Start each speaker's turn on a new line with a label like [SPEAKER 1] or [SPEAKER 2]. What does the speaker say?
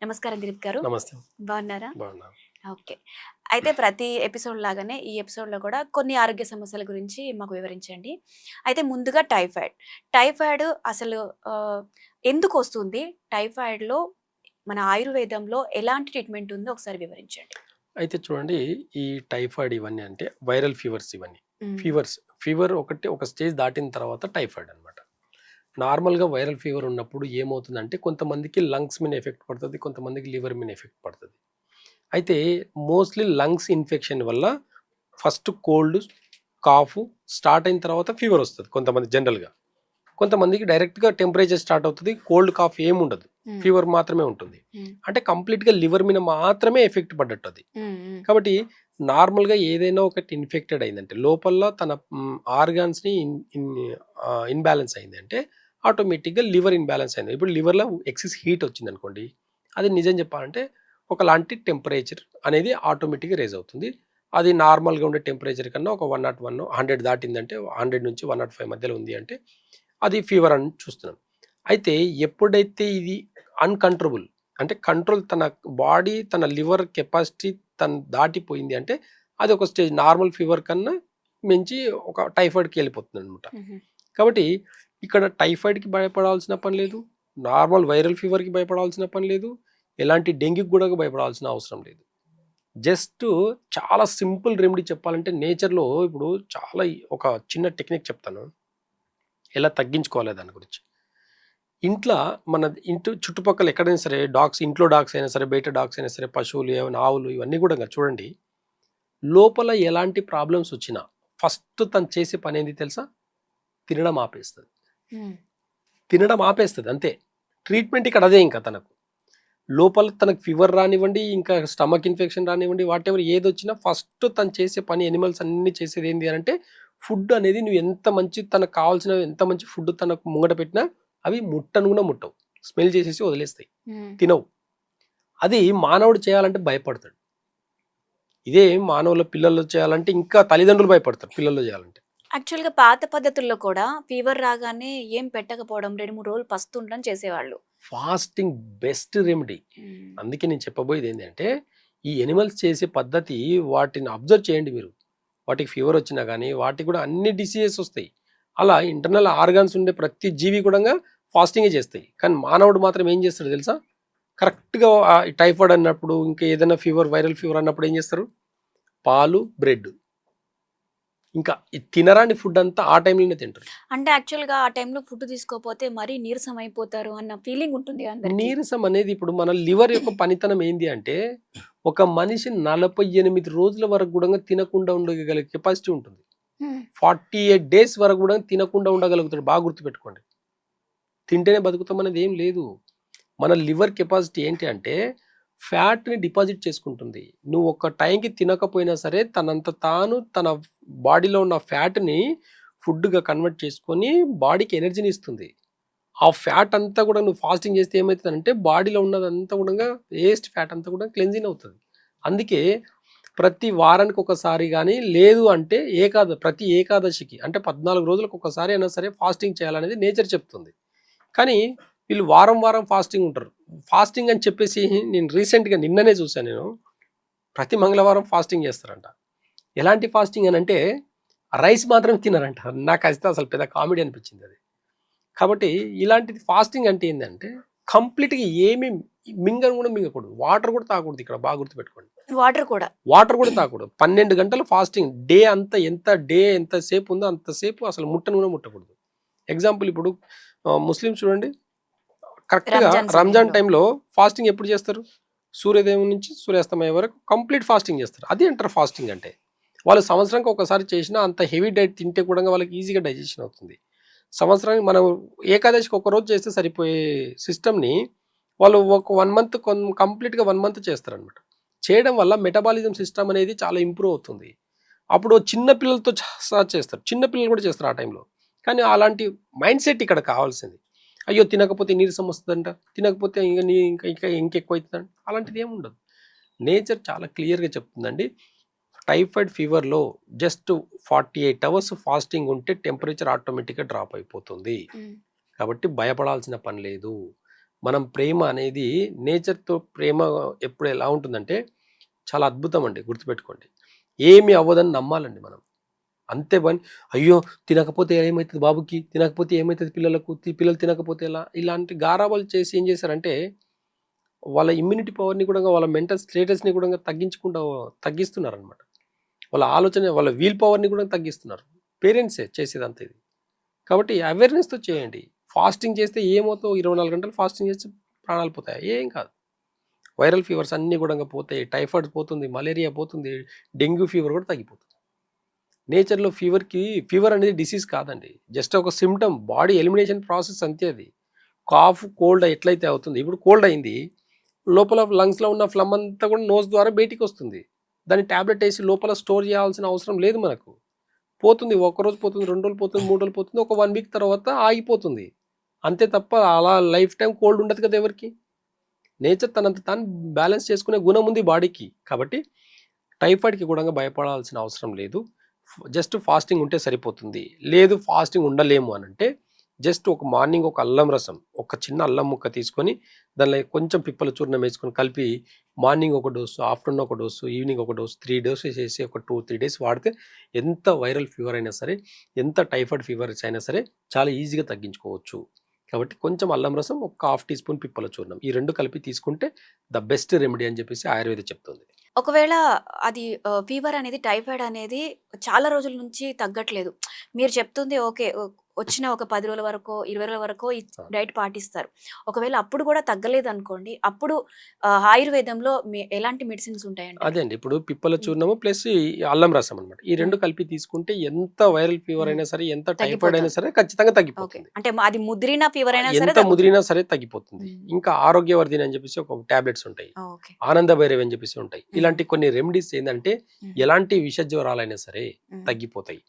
[SPEAKER 1] నమస్కారం దిలీప్ గారు.
[SPEAKER 2] నమస్తే.
[SPEAKER 1] బాగున్నారా?
[SPEAKER 2] బాగున్నాను.
[SPEAKER 1] ఓకే. అయితే ప్రతి ఎపిసోడ్ లాగానే ఈ ఎపిసోడ్‌లో కూడా కొన్ని ఆరోగ్య సమస్యల గురించి మాకు వివరించండి. అయితే ముందుగా టైఫాయిడ్. టైఫాయిడ్ అసలు ఆహ్, ఎందుకొస్తుంది? టైఫాయిడ్‌లో మన ఆయుర్వేదంలో ఎలాంటి ట్రీట్మెంట్ ఉందో ఒకసారి వివరించండి.
[SPEAKER 2] అయితే చూడండి, ఈ టైఫాయిడ్ ఇవన్నీ అంటే వైరల్ ఫీవర్స్ ఇవన్నీ.
[SPEAKER 1] హ్మ్.
[SPEAKER 2] ఫీవర్స్ ఫీవర్ ఒకటి ఒక స్టేజ్ దాటిన తర్వాత టైఫాయిడ్ అనమాట. నార్మల్‌గా వైరల్ ఫీవర్ ఉన్నప్పుడు ఏమవుతుందంటే కొంతమందికి లంగ్స్ మీద ఎఫెక్ట్ పడుతది. కొంతమందికి లివర్ మీద ఎఫెక్ట్ పడతది. అయితే మోస్ట్‌లీ లంగ్స్ ఇన్ఫెక్షన్ వల్ల ఫస్ట్ కోల్డ్, కాఫ్ స్టార్ట్ అయిన తర్వాత ఫీవర్ వస్తది కొంతమంది జనరల్‌గా. కొంతమందికి డైరెక్ట్‌గా టెంపరేచర్ స్టార్ట్ అవుతది. కోల్డ్, కాఫ్ ఏముండదు.
[SPEAKER 1] హ్మ్.
[SPEAKER 2] ఫీవర్ మాత్రమే ఉంటుంది.
[SPEAKER 1] హ్మ్.
[SPEAKER 2] అంటే కంప్లీట్‌గా లివర్ మీద మాత్రమే ఎఫెక్ట్ పడ్డట్టు అది.
[SPEAKER 1] హ్మ్. హ్మ్.
[SPEAKER 2] కాబట్టి నార్మల్‌గా ఏదైనా ఒకటి ఇన్ఫెక్టెడ్ అయిందంటే లోపల తన ఆర్గాన్స్‌ని ఇన్‌బాలన్స్ అయిందంటే ఆటోమేటిక్‌గా లివర్ ఇన్‌బాలన్స్ అయింది. ఇప్పుడు లివర్‌లో ఎక్సెస్ హీట్ వచ్చిందనుకోండి, అది నిజం చెప్పాలంటే ఒకలాంటి టెంపరేచర్ అనేది ఆటోమేటిక్‌గా రైజ్ అవుతుంది. అది నార్మల్‌గా ఉండే టెంపరేచర్ కన్నా ఒక 101, 100 దాటిందంటే 100 నుంచి 105 మధ్యలో ఉంది అంటే అది ఫీవర్ అని చూస్తున్నాం. అయితే ఎప్పుడైతే ఇది అన్‌కంట్రోలబుల్ అంటే కంట్రోల్ తన బాడీ తన లివర్ కెపాసిటీ దాటిపోయింది అంటే అది ఒక స్టేజ్ నార్మల్ ఫీవర్ కన్నా మించి ఒక టైఫాయిడ్‌కి వెళ్ళిపోతుందనమాట.
[SPEAKER 1] హుహు.
[SPEAKER 2] కాబట్టి ఇక్కడ టైఫాయిడ్‌కి భయపడాల్సిన పని లేదు. నార్మల్ వైరల్ ఫీవర్‌కి భయపడాల్సిన పని లేదు. ఎలాంటి డెంగ్యూకి కూడా భయపడాల్సిన అవసరం లేదు. జస్ట్ చాలా సింపుల్ రెమెడీ చెప్పాలంటే నేచర్‌లో ఇప్పుడు చాలా ఒక చిన్న టెక్నిక్ చెప్తాను. ఎలా తగ్గించుకోవాలి దాని గురించి. ఇంట్ల మన ఇంటి చుట్టుపక్కల ఎక్కడైనా సరే డాగ్స్, ఇంట్లో డాగ్స్ అయినా సరే, బయట డాగ్స్ అయినా సరే, పశువులు ఏమైనా ఆవులు ఇవన్నీ కూడా చూడండి. లోపల ఎలాంటి ప్రాబ్లమ్స్ వచ్చినా ఫస్ట్ తను చేసే పనేంది తెలుసా? తినడం ఆపేస్తది.
[SPEAKER 1] హ్మ్.
[SPEAKER 2] తినడం ఆపేస్తది అంతే. ట్రీట్మెంట్ ఇక్కడ అదే ఇంకా తనకు. లోపల తనకు ఫీవర్ రానివ్వండి, ఇంకా స్టమక్ ఇన్ఫెక్షన్ రానివ్వండి, వాటెవర్ ఏదొచ్చినా ఫస్ట్ తను చేసే పని యానిమల్స్ అన్నీ చేసేది ఏంది అనంటే ఫుడ్ అనేది నువ్వు ఎంత మంచి తనకు కావాల్సిన ఎంత మంచి ఫుడ్ తనకు ముంగట పెట్టినా అవి ముట్టను కూడా ముట్టవు. స్మెల్ చేసేసి వదిలేస్తాయి.
[SPEAKER 1] హ్మ్.
[SPEAKER 2] తినవు. అది మానవుడు చేయాలంటే భయపడతాడు. ఇదే మానవుల పిల్లలు చేయాలంటే ఇంకా తల్లిదండ్రులు భయపడతారు పిల్లలు చేయాలంటే.
[SPEAKER 1] యాక్చువల్‌గా పాత పద్ధతుల్లో కూడా ఫీవర్ రాగానే ఏం పెట్టకపోవడం 2, 3 రోజులు పస్తుండడం చేసేవాళ్ళు.
[SPEAKER 2] Fasting best remedy.
[SPEAKER 1] హ్మ్.
[SPEAKER 2] అందుకే నేను చెప్పబోయేది ఏంటంటే ఈ ఎనిమల్స్ చేసే పద్ధతి వాటిని అబ్జర్వ్ చేయండి మీరు. వాటికి ఫీవర్ వచ్చినా గానీ వాటికి కూడా అన్ని డిసీజెస్ వస్తాయి. అలా ఇంటర్నల్ ఆర్గాన్స్ ఉండే ప్రతి జీవి కూడంగా ఫాస్టింగే చేస్తాయి. కానీ మానవుడు మాత్రం ఏం చేస్తాడో తెలుసా? కరెక్ట్‌గా టైఫాయిడ్ అన్నప్పుడు ఇంకా ఏదైనా ఫీవర్, వైరల్ ఫీవర్ అన్నప్పుడు ఏం చేస్తారు? పాలు, బ్రెడ్. ఇంకా ఈ తినరాని ఫుడ్ అంతా ఆ టైంలోనే తింటారు.
[SPEAKER 1] అంటే యాక్చువల్‌గా ఆ టైంలో ఫుడ్ తీసుకోపోతే మరీ నీరసం అయిపోతారు అన్న ఫీలింగ్ ఉంటుంది అందరికి.
[SPEAKER 2] నీరసం అనేది ఇప్పుడు మన లివర్ యొక్క పనితనం ఏంది అంటే, ఒక మనిషి 48 రోజుల వరకు గూడంగా తినకుండా ఉండగల కెపాసిటీ ఉంటుంది.
[SPEAKER 1] హ్మ్.
[SPEAKER 2] 48 డేస్ వరకు గూడా తినకుండా ఉండగలుగుతాడు. బాగా గుర్తుపెట్టుకోండి. తింటేనే బతుకుతామనేది ఏం లేదు. మన లివర్ కెపాసిటీ ఏంటి అంటే, ఫ్యాట్‌ని డిపాజిట్ చేసుకుంటుంది. నువ్వు ఒక టైంకి తినకపోయినా సరే, తనంత తాను తన బాడీలో ఉన్న ఫ్యాట్‌ని ఫుడ్‌గా కన్వర్ట్ చేసుకొని బాడీకి ఎనర్జీని ఇస్తుంది. ఆ ఫ్యాట్ అంతా కూడా నువ్వు ఫాస్టింగ్ చేస్తే ఏమైతదంటే బాడీలో ఉన్నదంతా కూడంగా వేస్ట్ ఫ్యాట్ అంతా కూడా క్లెన్జింగ్ అవుతది. అందుకే ప్రతి వారానికి ఒకసారి గాని లేదు అంటే ప్రతి ఏకాదశికి అంటే 14 రోజులకు ఒకసారి అయినా సరే ఫాస్టింగ్ చేయాలనేది నేచర్ చెప్తుంది. కానీ వీళ్ళు వారం వారం ఫాస్టింగ్ ఉంటారు. ఫాస్టింగ్ అని చెప్పేసి నేను రీసెంట్‌గా నిన్ననే చూసాను నేను. ప్రతి మంగళవారం ఫాస్టింగ్ చేస్తారంట. ఎలాంటి ఫాస్టింగ్ అనంటే రైస్ మాత్రమే తినరంట. నాకైతే అసలు పెద్ద కామెడీ అనిపించిందది. కాబట్టి ఇలాంటిది ఫాస్టింగ్ అంటే ఏందంటే కంప్లీట్‌గా ఏమి మింగను కూడా మింగకూడదు. వాటర్ కూడా తాగకూడదు ఇక్కడ బాగా గుర్తుపెట్టుకోండి.
[SPEAKER 1] వాటర్ కూడా.
[SPEAKER 2] వాటర్ కూడా తాగకూడదు. 12 గంటలు ఫాస్టింగ్. డే ఎంత సేపు ఉందో అంతసేపు అసలు ముట్టను కూడా ముట్టకూడదు. ఎగ్జాంపుల్ ఇప్పుడు ముస్లిమ్స్ చూడండి కరెక్ట్‌గా
[SPEAKER 1] రంజాన్
[SPEAKER 2] రంజాన్
[SPEAKER 1] సమయంలో.
[SPEAKER 2] టైంలో ఫాస్టింగ్ ఎప్పుడు చేస్తారు? సూర్యోదయం నుంచి సూర్యాస్తమయం వరకు కంప్లీట్ ఫాస్టింగ్ చేస్తారు. అది అంటారు ఫాస్టింగ్ అంటే. వాళ్ళు సంవత్సరానికి ఒకసారి చేసినా అంత హెవీ డైట్ తింటే కూడా వాళ్ళకి ఈజీగా డైజెషన్ అవుతుంది. సంవత్సరానికి మనం ఏకాదశికి ఒక రోజు చేస్తే సరిపోయే సిస్టమ్‌ని వాళ్ళు ఒక 1 మంత్ కంప్లీట్‌గా 1 మంత్ చేస్తారనమాట. చేయడం వల్ల మెటబాలిజం సిస్టమ్ అనేది చాలా ఇంప్రూవ్ అవుతుంది. అప్పుడు చిన్న పిల్లలతో స్టార్ట్ చేస్తారు. చిన్న పిల్లలు కూడా చేస్తారు ఆ టైంలో. కానీ అలాంటి మైండ్‌సెట్ ఇక్కడ కావాల్సింది. అయ్యో! తినకపోతే నీరసం వస్తదంట. తినకపోతే ఇంక నీ ఇంకా ఇంకా ఇంకెక్కువైతదంట. అలాంటిది ఏమి ఉండదు. నేచర్ చాలా క్లియర్‌గా చెప్తుందండి. టైఫాయిడ్ ఫీవర్‌లో జస్ట్ 48 అవర్స్ ఫాస్టింగ్ ఉంటే టెంపరేచర్ ఆటోమేటిక్‌గా డ్రాప్ అయిపోతుంది.
[SPEAKER 1] హ్మ్.
[SPEAKER 2] కాబట్టి భయపడాల్సిన పని లేదు. మనం ప్రేమ అనేది నేచర్‌తో ప్రేమ ఎప్పుడు ఎలా ఉంటుందంటే చాలా అద్భుతం అండి, గుర్తుపెట్టుకోండి. ఏమి అవ్వదని నమ్మాలండి మనం. అంతే పని అయ్యో! తినకపోతే ఏమైతది బాబుకి? తినకపోతే ఏమైతది పిల్లలకు? పిల్లలు తినకపోతే ఎలా? ఇలాంటి గారాబాలు చేసి ఏం చేశారంటే వాళ్ళ ఇమ్యూనిటీ పవర్‌ని కూడా, వాళ్ళ మెంటల్ స్టేటస్‌ని కూడా తగ్గిస్తున్నారనమాట. వాళ్ళ ఆలోచన, వాళ్ళ విల్ పవర్‌ని కూడా తగ్గిస్తున్నారు. పేరెంట్సే చేసేదంతా ఇది. కాబట్టి అవేర్‌నెస్‌తో చేయండి. ఫాస్టింగ్ చేస్తే ఏమవుతావు, 24 గంటలు ఫాస్టింగ్ చేస్తే ప్రాణాలు పోతాయా? ఏం కాదు. వైరల్ ఫీవర్స్ అన్నీ కూడా పోతాయి. టైఫాయిడ్ పోతుంది, మలేరియా పోతుంది, డెంగ్యూ ఫీవర్ కూడా తగ్గిపోతుంది. నేచర్‌లో ఫీవర్ అనేది డిసీజ్ కాదండి. జస్ట్ ఒక సింప్టమ్, బాడీ ఎలిమినేషన్ ప్రాసెస్ అంతే అది. కాఫ్, కోల్డ్ ఎట్లయితే అవుతుంది. ఇప్పుడు కోల్డ్ అయింది. లోపల లంగ్స్‌లో ఉన్న ఫ్లమ్ అంతా కూడా నోస్ ద్వారా బయటికొస్తుంది. దాన్ని టాబ్లెట్ ఏసి లోపల స్టోర్ చేయాల్సిన అవసరం లేదు మనకు. పోతుంది. ఒకరోజు పోతుంది, 2 రోజులు పోతుంది, 3 రోజులు పోతుంది. ఒక 1 వీక్ తర్వాత ఆగిపోతుంది. అంతే తప్ప అలా లైఫ్ టైమ్ కోల్డ్ ఉండదు కదా ఎవరికీ. నేచర్ తనంత తాను బ్యాలెన్స్ చేసుకునే గుణం ఉంది బాడీకి. కాబట్టి టైఫాయిడ్‌కి కూడా భయపడాల్సిన అవసరం లేదు. జస్ట్ ఫాస్టింగ్ ఉంటే సరిపోతుంది. లేదు ఫాస్టింగ్ ఉండలేము అనంటే జస్ట్ ఒక మార్నింగ్ ఒక అల్లం రసం, ఒక చిన్న అల్లం ముక్క తీసుకొని దానిలో కొంచెం పిప్పల చూర్ణం వేసుకొని కలిపి మార్నింగ్ ఒక డోసు, ఆఫ్టర్‌నూన్ ఒక డోసు, ఈవినింగ్ ఒక డోసు, 3 డోసెస్ చేసి ఒక 2, 3 డేస్ వాడితే ఎంత వైరల్ ఫీవర్ అయినా సరే, ఎంత టైఫాయిడ్ ఫీవర్స్ అయినా సరే చాలా ఈజీగా తగ్గించుకోవచ్చు. కాబట్టి కొంచెం అల్లం రసం, ఒక హాఫ్ టీ స్పూన్ పిప్పల చూర్ణం, ఈ 2 కలిపి తీసుకుంటే ద బెస్ట్ రెమెడీ అని చెప్పేసి ఆయుర్వేద చెప్తుంది.
[SPEAKER 1] ఒకవేళ అది ఫీవర్ అనేది, టైఫాయిడ్ అనేది చాలా రోజుల నుంచి తగ్గట్లేదు. మీరు చెప్తుంది ఓకే. వచ్చిన ఒక 10 రోజుల వరకో, 20 రోజుల వరకో ఈ
[SPEAKER 2] ఆ!
[SPEAKER 1] డైట్ పాటిస్తారు. ఒకవేళ అప్పుడు కూడా తగ్గలేదనుకోండి, అప్పుడు ఆయుర్వేదంలో ఎలాంటి మెడిసిన్స్ ఉంటాయంటారు?
[SPEAKER 2] అదే అండి. ఇప్పుడు పిప్పల
[SPEAKER 1] హ్మ్.
[SPEAKER 2] చూర్ణము ప్లస్ ఈ అల్లం రసం అన్నమాట. ఈ 2
[SPEAKER 1] హ్మ్.
[SPEAKER 2] కలిపి తీసుకుంటే ఎంత వైరల్ ఫీవర్
[SPEAKER 1] హ్మ్.
[SPEAKER 2] అయినా సరే, ఎంత టైఫాయిడ్ అయినా
[SPEAKER 1] తగ్గిపోతుంది.
[SPEAKER 2] సరే ఖచ్చితంగా
[SPEAKER 1] ఓకే.
[SPEAKER 2] తగ్గిపోతుంది.
[SPEAKER 1] అంటే అది ముదిరిన ఫీవర్ అయినా సరే
[SPEAKER 2] ఎంత
[SPEAKER 1] తగ్గుతుంది.
[SPEAKER 2] ముదిరినా సరే తగ్గిపోతుంది.
[SPEAKER 1] హ్మ్.
[SPEAKER 2] ఇంకా ఆరోగ్యవర్ధిని అని చెప్పేసి ఒక టాబ్లెట్స్ ఉంటాయి.
[SPEAKER 1] ఓకే.
[SPEAKER 2] ఆనంద భైరవి అని చెప్పేసి ఉంటాయి.
[SPEAKER 1] హ్మ్.
[SPEAKER 2] ఇలాంటి కొన్ని రెమెడీస్ ఏందంటే
[SPEAKER 1] హ్మ్.
[SPEAKER 2] ఎలాంటి విష జ్వరాలైనా సరే
[SPEAKER 1] హ్మ్.
[SPEAKER 2] తగ్గిపోతాయి.